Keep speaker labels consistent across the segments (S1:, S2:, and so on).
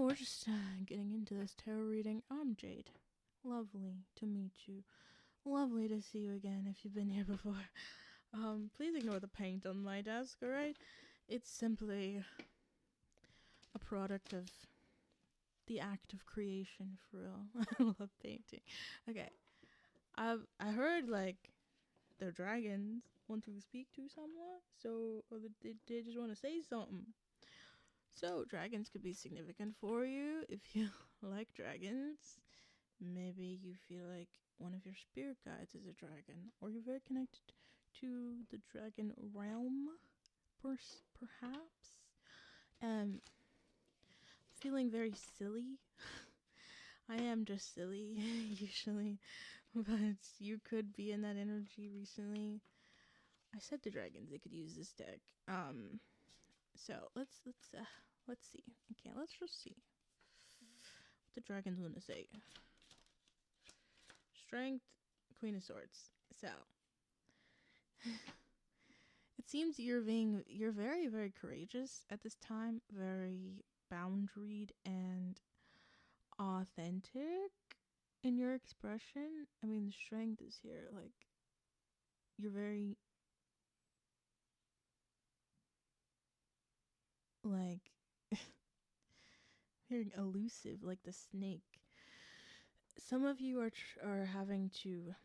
S1: we're just getting into this tarot reading. I'm Jade. Lovely to meet you. Lovely to see you again if you've been here before. Please ignore the paint on my desk, alright? It's simply a product of the act of creation, for real. I love painting. Okay. I heard, like, the dragons want to speak to someone, so, or they just want to say something. So, dragons could be significant for you if you like dragons. Maybe you feel like one of your spirit guides is a dragon, or you're very connected to the dragon realm, perhaps. Feeling very silly. I am just silly, usually, but you could be in that energy recently. I said the dragons, they could use this deck. So let's see. Okay, let's just see what the dragons want to say. Strength, Queen of Swords. So it seems you're very, very courageous at this time, very boundaried and authentic in your expression. I mean, the strength is here. Like, you're very, like, hearing elusive, like the snake. Some of you are having to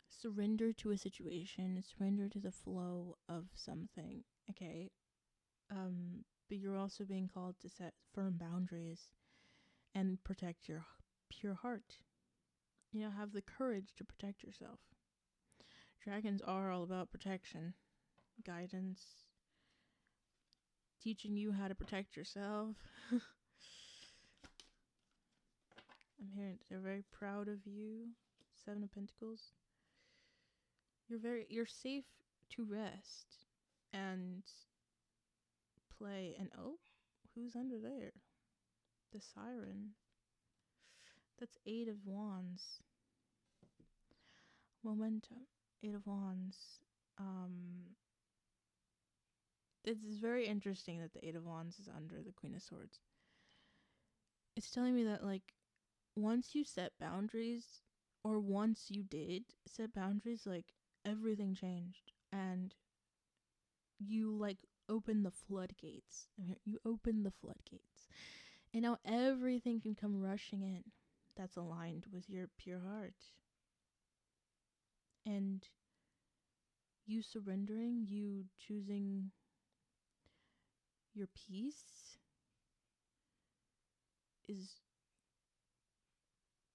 S1: surrender to a situation, surrender to the flow of something, okay? But you're also being called to set firm boundaries and protect your pure heart. You know, have the courage to protect yourself. Dragons are all about protection, guidance, teaching you how to protect yourself. I'm hearing they're very proud of you. 7 of Pentacles. You're safe to rest and play. And oh, who's under there? The Siren. That's 8 of Wands. Momentum. 8 of Wands. It's very interesting that the 8 of Wands is under the Queen of Swords. It's telling me that, like, once you set boundaries, or once you did set boundaries, like, everything changed. And you, like, open the floodgates. You open the floodgates. And now everything can come rushing in that's aligned with your pure heart. And you surrendering, you choosing your peace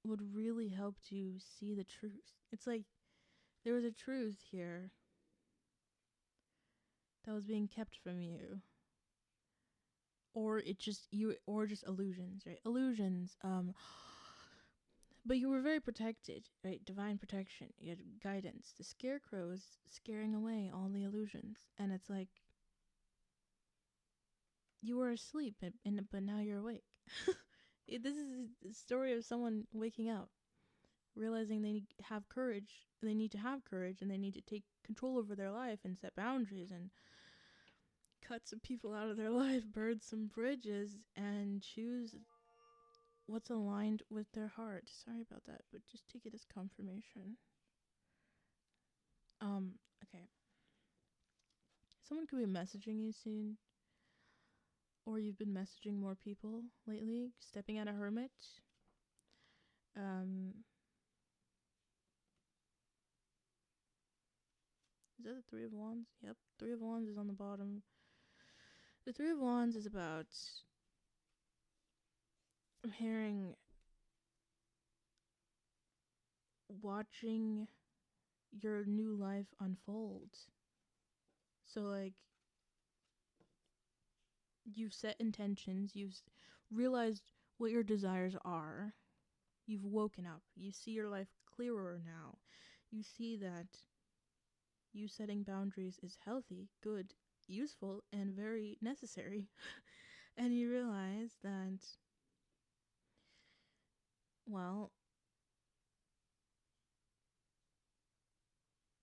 S1: would really help you see the truth. It's like there was a truth here that was being kept from you. Or just illusions, right? Illusions. But you were very protected, right? Divine protection. You had guidance. The scarecrow is scaring away all the illusions. And it's like, you were asleep, but now you're awake. This is the story of someone waking up, realizing they have courage. They need to have courage, and they need to take control over their life and set boundaries and cut some people out of their life, burn some bridges, and choose what's aligned with their heart. Sorry about that, but just take it as confirmation. Okay. Someone could be messaging you soon. Or you've been messaging more people lately. Stepping out a hermit. Is that the 3 of Wands? Yep. 3 of Wands is on the bottom. The 3 of Wands is about, I'm hearing, watching your new life unfold. So, like, you've set intentions, you've realized what your desires are, you've woken up, you see your life clearer now, you see that you setting boundaries is healthy, good, useful, and very necessary. And you realize that, well,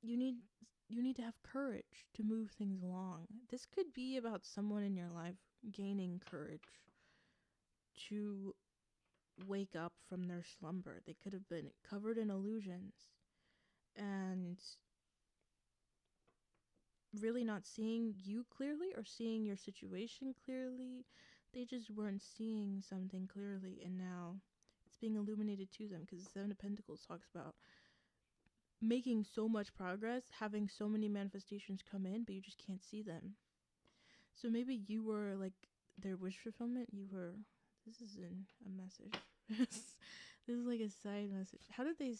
S1: you need to have courage to move things along. This could be about someone in your life gaining courage to wake up from their slumber. They could have been covered in illusions and really not seeing you clearly or seeing your situation clearly. They just weren't seeing something clearly, and now it's being illuminated to them, because the Seven of Pentacles talks about making so much progress, having so many manifestations come in, but you just can't see them. So maybe you were like their wish fulfillment. You were. This isn't a message. This is like a side message. How did they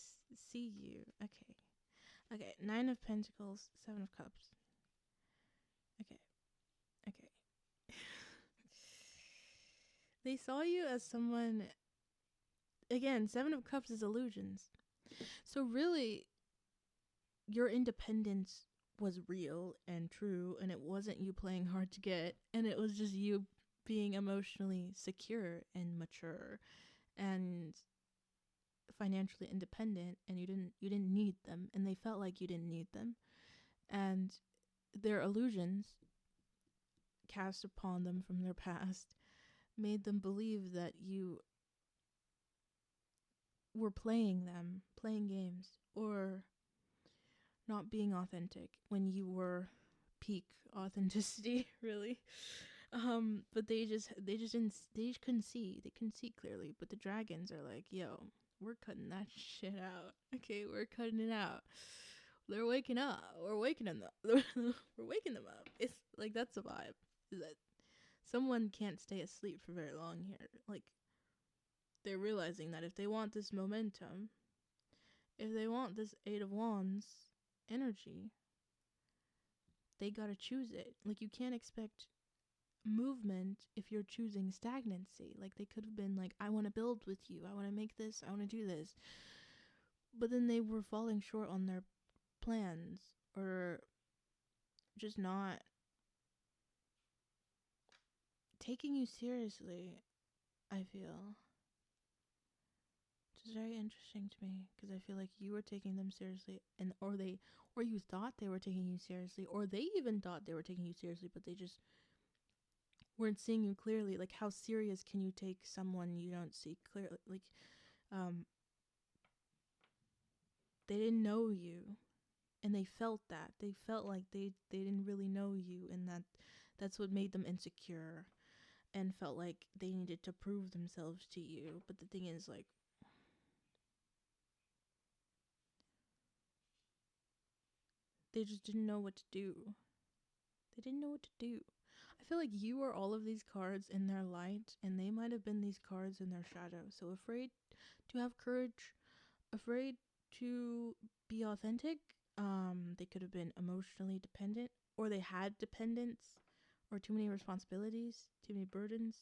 S1: see you? Okay. Okay. 9 of Pentacles, 7 of Cups. Okay. Okay. They saw you as someone. Again, 7 of Cups is illusions. So really, your independence was real and true, and it wasn't you playing hard to get, and it was just you being emotionally secure and mature and financially independent, and you didn't need them, and they felt like you didn't need them, and their illusions cast upon them from their past made them believe that you were playing games, or not being authentic when you were peak authenticity, really. But they couldn't see clearly. But the dragons are like, yo, we're cutting that shit out. Okay, we're cutting it out. They're waking up. We're waking them up. We're waking them up. It's like, that's the vibe. Is that someone can't stay asleep for very long here. Like, they're realizing that if they want this momentum, if they want this 8 of Wands energy, they gotta choose it. Like, you can't expect movement if you're choosing stagnancy. Like, they could have been like, I want to build with you, I want to make this, I want to do this, but then they were falling short on their plans, or just not taking you seriously. I feel which is very interesting to me, because I feel like you were taking them seriously, and or you thought they were taking you seriously, or they even thought they were taking you seriously, but they just weren't seeing you clearly. Like, how serious can you take someone you don't see clearly? Like, they didn't know you, and they felt that. They felt like they didn't really know you, and that's what made them insecure and felt like they needed to prove themselves to you. But the thing is, like, they just didn't know what to do. They didn't know what to do. I feel like you were all of these cards in their light, and they might have been these cards in their shadow. So afraid to have courage, afraid to be authentic. They could have been emotionally dependent, or they had dependence, or too many responsibilities, too many burdens,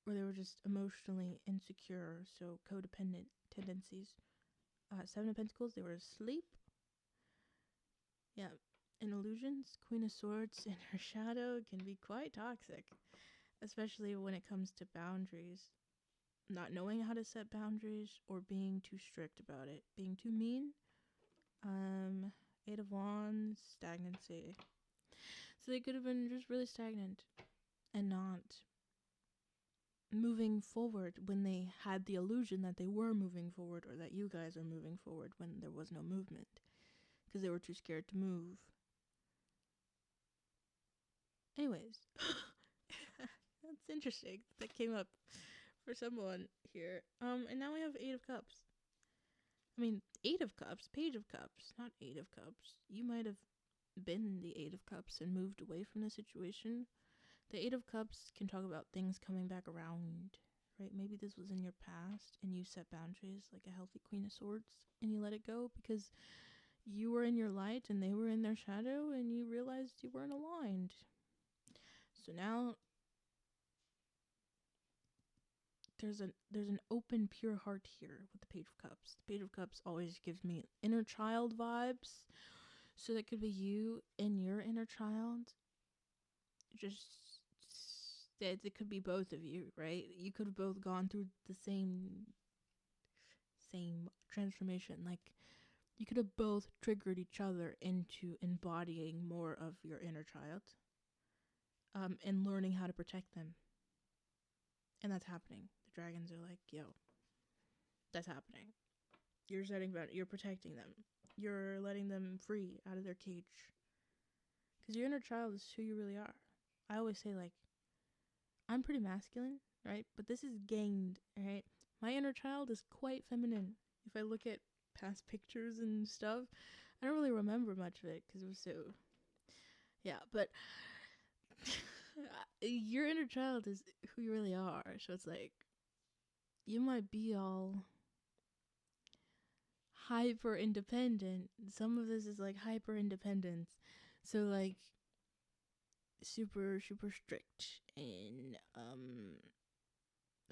S1: or they were just emotionally insecure, so codependent tendencies. 7 of Pentacles, they were asleep. Yeah, in illusions, Queen of Swords in her shadow can be quite toxic, especially when it comes to boundaries. Not knowing how to set boundaries, or being too strict about it, being too mean. 8 of Wands, stagnancy. So they could have been just really stagnant and not moving forward when they had the illusion that they were moving forward, or that you guys are moving forward, when there was no movement, because they were too scared to move. Anyways, that's interesting. That came up for someone here. And now we have 8 of Cups. I mean, 8 of Cups, Page of Cups, not 8 of Cups. You might have been the 8 of Cups and moved away from the situation. The 8 of Cups can talk about things coming back around, right? Maybe this was in your past and you set boundaries like a healthy Queen of Swords, and you let it go because you were in your light and they were in their shadow, and you realized you weren't aligned. So now there's an open, pure heart here with the Page of Cups. The Page of Cups always gives me inner child vibes. So that could be you and your inner child. Just that it could be both of you, right? You could have both gone through the same transformation. Like, you could have both triggered each other into embodying more of your inner child, and learning how to protect them. And that's happening. The dragons are like, yo, that's happening. You're you're protecting them. You're letting them free out of their cage. Because your inner child is who you really are. I always say, like, I'm pretty masculine, right? But this is gained, right? My inner child is quite feminine. If I look at past pictures and stuff, I don't really remember much of it because it was so... Yeah, but your inner child is who you really are. So it's like, you might be all hyper independent. Some of this is like hyper independence. So like super strict and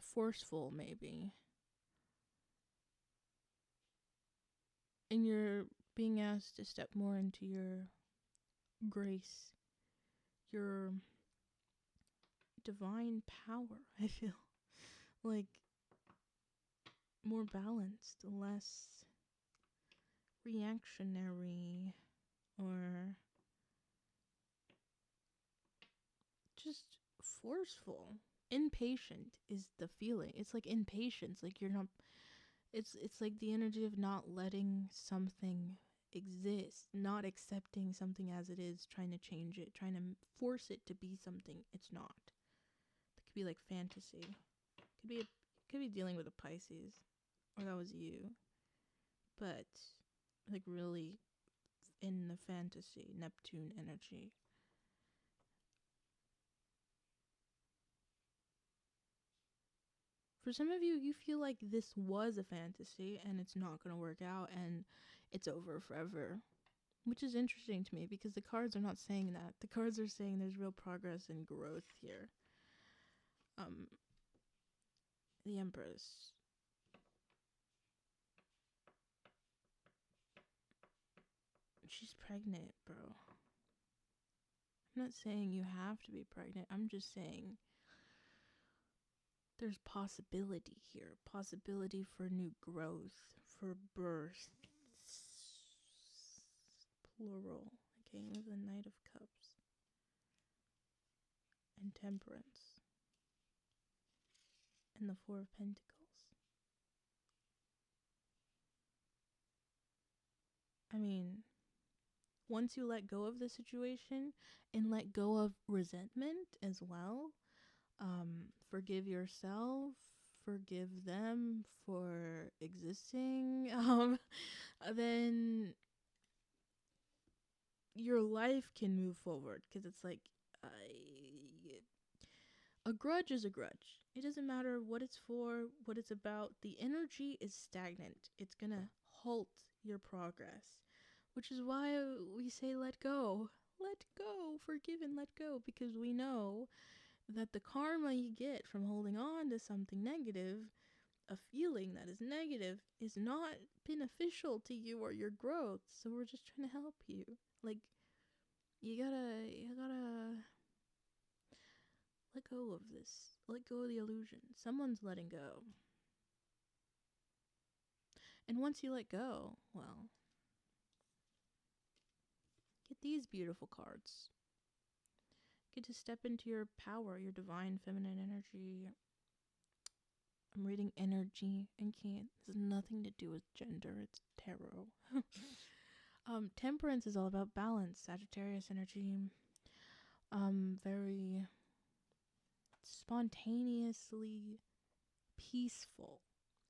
S1: forceful maybe. And you're being asked to step more into your grace, your divine power, I feel. Like more balanced, less reactionary or just forceful. Impatient is the feeling. It's like impatience, like you're not... It's like the energy of not letting something exist, not accepting something as it is, trying to change it, trying to force it to be something it's not. It could be like fantasy. Could be dealing with a Pisces, or that was you. But like really in the fantasy Neptune energy. For some of you, you feel like this was a fantasy and it's not going to work out and it's over forever. Which is interesting to me because the cards are not saying that. The cards are saying there's real progress and growth here. The Empress. She's pregnant, bro. I'm not saying you have to be pregnant. I'm just saying there's possibility here. Possibility for new growth, for birth. Plural. Okay, with the Knight of Cups. And Temperance. And the Four of Pentacles. I mean, once you let go of the situation and let go of resentment as well, forgive yourself, forgive them for existing, then your life can move forward. Because it's like, a grudge is a grudge. It doesn't matter what it's for, what it's about. The energy is stagnant. It's gonna halt your progress. Which is why we say let go. Let go. Forgive and let go. Because we know that the karma you get from holding on to something negative, a feeling that is negative, is not beneficial to you or your growth. So we're just trying to help you. Like, you gotta let go of this. Let go of the illusion. Someone's letting go. And once you let go, well, get these beautiful cards. Get to step into your power, your divine feminine energy. I'm reading energy and can't. This has nothing to do with gender. It's tarot. Temperance is all about balance. Sagittarius energy. Very spontaneously peaceful.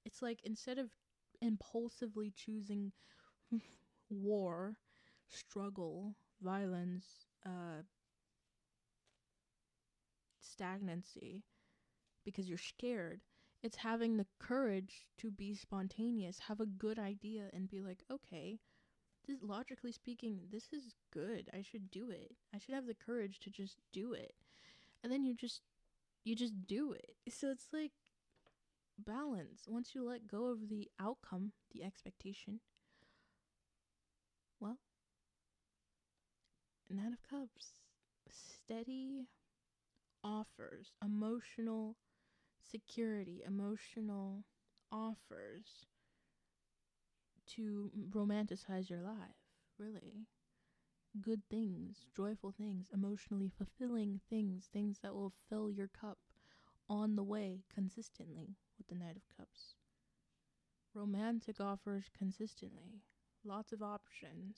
S1: It's like instead of impulsively choosing war, struggle, violence, stagnancy, because you're scared, it's having the courage to be spontaneous, have a good idea, and be like, okay, this, logically speaking, this is good. I should do it. I should have the courage to just do it. And then you just do it. So it's like balance. Once you let go of the outcome, the expectation, well, Knight of Cups, steady offers, emotional security, emotional offers to romanticize your life, really. Good things, joyful things, emotionally fulfilling things, things that will fill your cup on the way consistently with the Knight of Cups. Romantic offers consistently. Lots of options.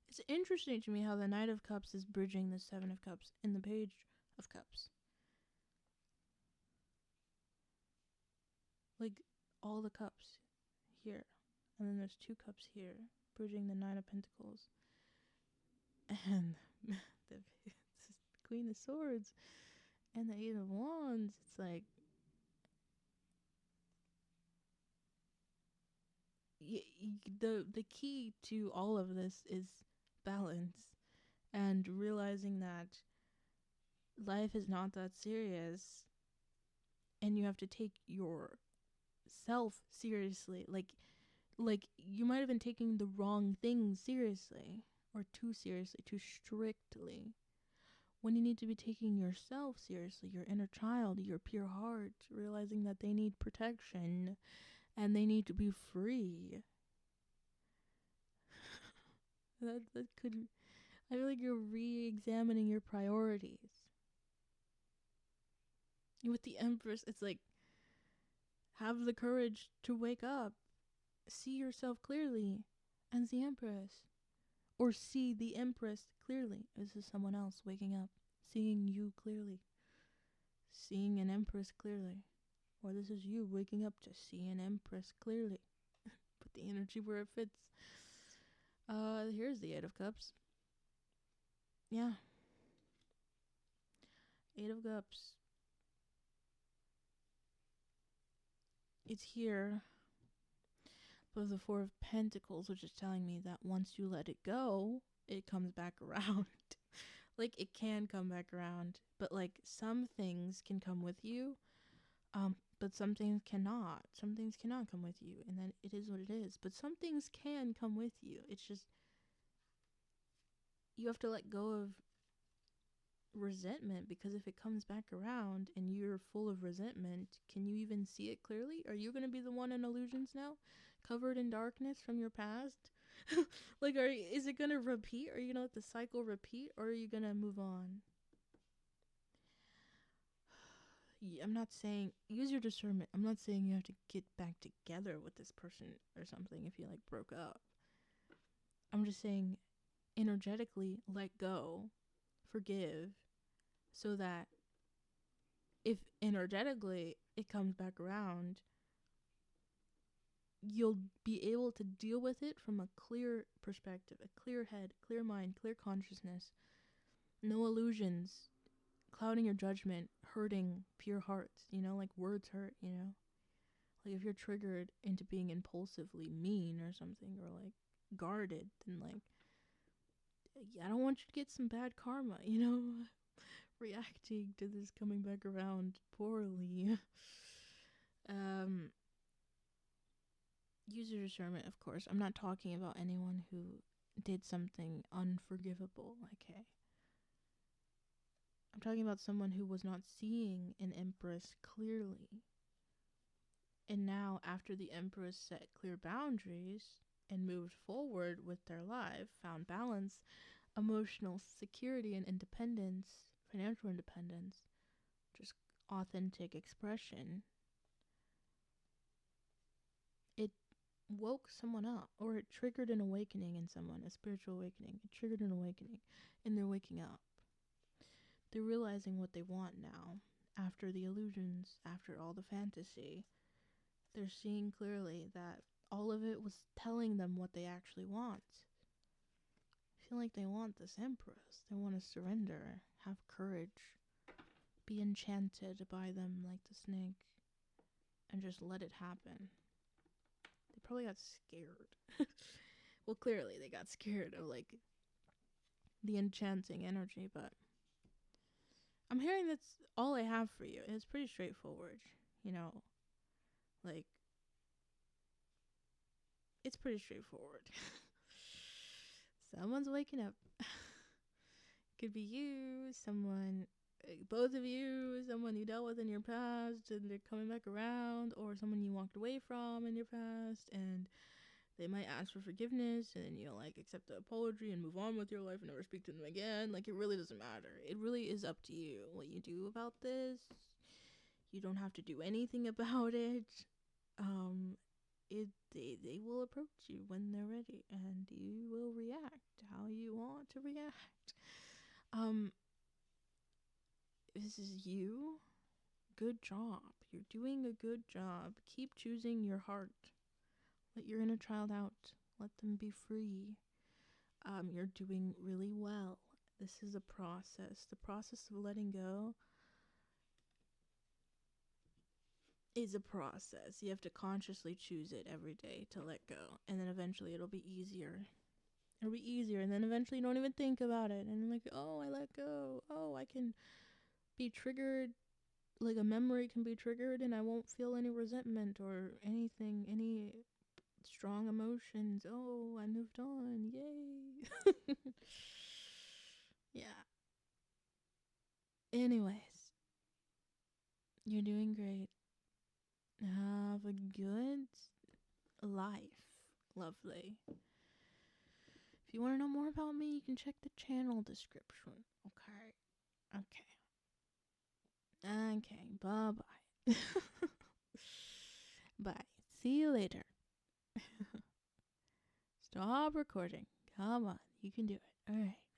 S1: It's interesting to me how the Knight of Cups is bridging the Seven of Cups in the Page of Cups. Like, all the cups here. And then there's 2 cups here, bridging the Nine of Pentacles. And the Queen of Swords and the Eight of Wands. It's like, the key to all of this is balance and realizing that life is not that serious and you have to take yourself seriously. Like you might have been taking the wrong things seriously, or too seriously, too strictly, when you need to be taking yourself seriously, your inner child, your pure heart, realizing that they need protection and they need to be free. that could, I feel like you're re-examining your priorities. With the Empress, it's like, have the courage to wake up, see yourself clearly as the Empress, or see the Empress clearly. This is someone else waking up, seeing you clearly, seeing an Empress clearly, or this is you waking up to see an Empress clearly. Put the energy where it fits. Here's the Eight of Cups. Yeah. Eight of Cups. It's here. But the Four of Pentacles, which is telling me that once you let it go, it comes back around. Like, it can come back around. But, like, some things can come with you. But some things cannot. Some things cannot come with you. And then it is what it is. But some things can come with you. It's just, you have to let go of resentment, because if it comes back around and you're full of resentment, can you even see it clearly? Are you going to be the one in illusions now, covered in darkness from your past? Like, is it going to repeat? Are you going to let the cycle repeat, or are you going to move on? I'm not saying use your discernment. I'm not saying you have to get back together with this person or something if you like broke up. I'm just saying energetically let go, forgive, so that if energetically it comes back around, you'll be able to deal with it from a clear perspective, a clear head, clear mind, clear consciousness. No illusions clouding your judgment, hurting pure hearts, like words hurt, like if you're triggered into being impulsively mean or something, or like guarded, then like, I don't want you to get some bad karma, reacting to this coming back around poorly. Use your discernment, of course. I'm not talking about anyone who did something unforgivable, okay? I'm talking about someone who was not seeing an Empress clearly. And now, after the Empress set clear boundaries and moved forward with their life, found balance, emotional security and independence, financial independence, just authentic expression, it woke someone up, or it triggered an awakening in someone, a spiritual awakening. It triggered an awakening, and they're waking up. They're realizing what they want now, after the illusions, after all the fantasy. They're seeing clearly that all of it was telling them what they actually want. I feel like they want this Empress. They want to surrender, have courage, be enchanted by them like the snake, and just let it happen. They probably got scared. Well, clearly they got scared of like the enchanting energy, but I'm hearing that's all I have for you. It's pretty straightforward, like, it's pretty straightforward. Someone's waking up. Could be you, someone, both of you, someone you dealt with in your past and they're coming back around, or someone you walked away from in your past and They might ask for forgiveness, and then you'll like accept the apology and move on with your life and never speak to them again. Like, it really doesn't matter. It really is up to you what you do about this. You don't have to do anything about it. They will approach you when they're ready, and you will react how you want to react. This is you. Good job. You're doing a good job. Keep choosing your heart. Let your inner child out. Let them be free. You're doing really well. This is a process. The process of letting go is a process. You have to consciously choose it every day to let go. And then eventually it'll be easier. It'll be easier. And then eventually you don't even think about it. And like, oh, I let go. Oh, I can be triggered. Like, a memory can be triggered and I won't feel any resentment or anything, any strong emotions. Oh, I moved on. Yay. Yeah. Anyways, you're doing great. Have a good life. Lovely. If you want to know more about me, you can check the channel description. Okay. Bye-bye. Bye. See you later. Stop recording. Come on. You can do it. All right.